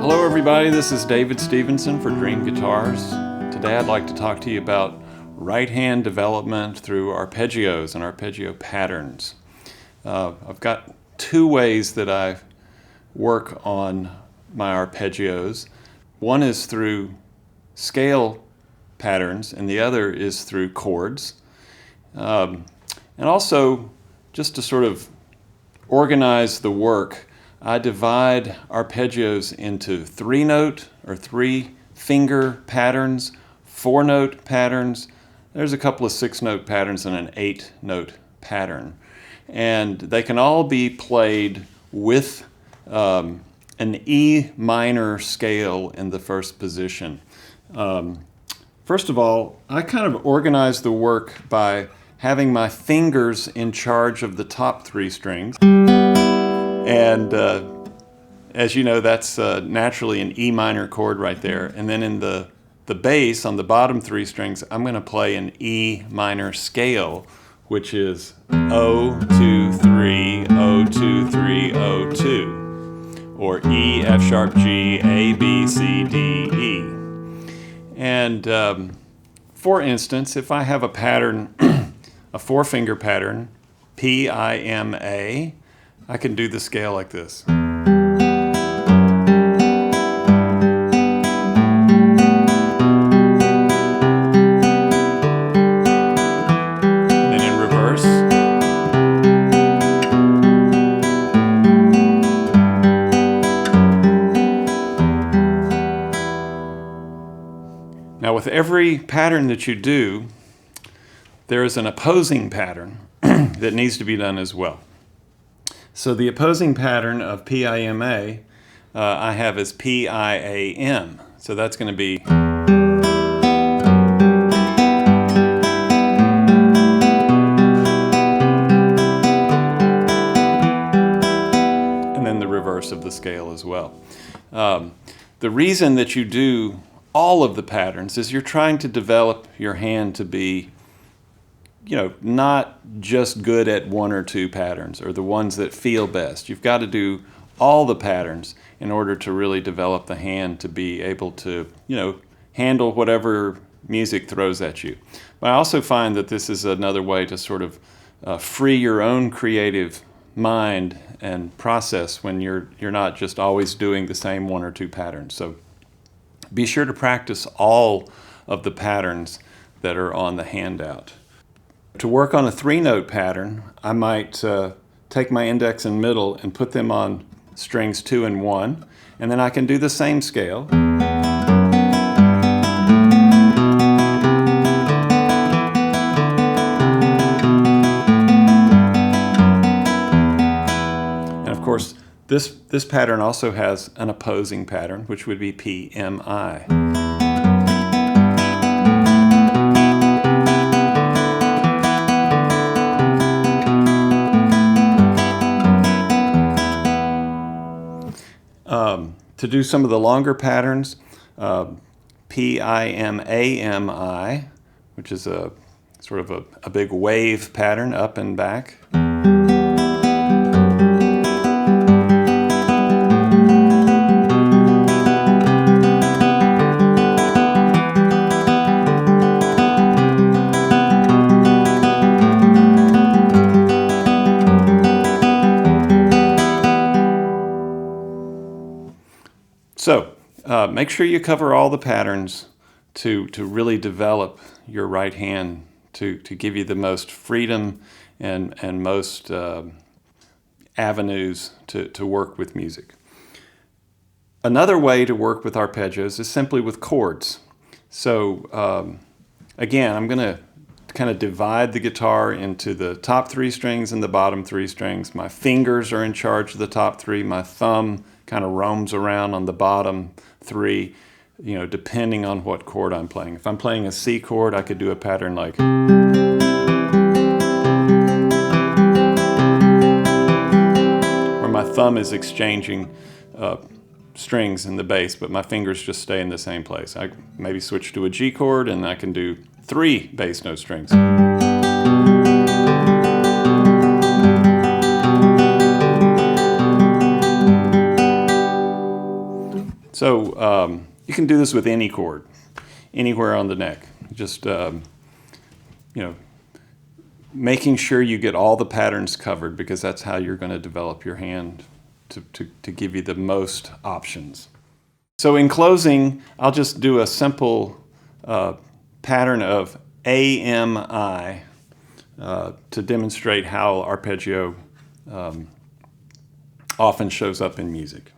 Hello everybody, this is David Stevenson for Dream Guitars. Today I'd like to talk to you about right hand development through arpeggios and arpeggio patterns. I've got two ways that I work on my arpeggios. One is through scale patterns and the other is through chords. And also, just to sort of organize the work, I divide arpeggios into 3-note or 3-finger patterns, 4-note patterns. There's a couple of 6-note patterns and an 8-note pattern. And they can all be played with an E minor scale in the first position. First of all, I kind of organize the work by having my fingers in charge of the top 3 strings. And as you know, that's naturally an E minor chord right there. And then in the bass, on the bottom 3 strings, I'm going to play an E minor scale, which is O, 2, 3, O, 2, 3, O, 2. Or E, F sharp, G, A, B, C, D, E. And for instance, if I have a pattern, a 4-finger pattern, PMI, I can do the scale like this. And then in reverse. Now with every pattern that you do, there is an opposing pattern that needs to be done as well. So the opposing pattern of PIMA I have as PIAM. So that's going to be. And then the reverse of the scale as well. The reason that you do all of the patterns is you're trying to develop your hand to be, not just good at 1 or 2 patterns or the ones that feel best. You've got to do all the patterns in order to really develop the hand to be able to, handle whatever music throws at you. But I also find that this is another way to sort of free your own creative mind and process when you're not just always doing the same 1 or 2 patterns. So be sure to practice all of the patterns that are on the handout. To work on a 3-note pattern, I might take my index and middle and put them on strings 2 and 1, and then I can do the same scale. And of course, this pattern also has an opposing pattern, which would be PMI. To do some of the longer patterns, PIMAMI, which is a sort of a big wave pattern, up and back. So make sure you cover all the patterns to really develop your right hand to give you the most freedom and most avenues to work with music. Another way to work with arpeggios is simply with chords. So again, I'm going to kind of divide the guitar into the top 3 strings and the bottom 3 strings. My fingers are in charge of the top 3. My thumb kind of roams around on the bottom 3, depending on what chord I'm playing. If I'm playing a C chord, I could do a pattern like. Where my thumb is exchanging strings in the bass, but my fingers just stay in the same place. I maybe switch to a G chord and I can do 3 bass note strings. So you can do this with any chord, anywhere on the neck. Just making sure you get all the patterns covered, because that's how you're going to develop your hand to give you the most options. So in closing, I'll just do a simple pattern of AMI to demonstrate how arpeggio often shows up in music.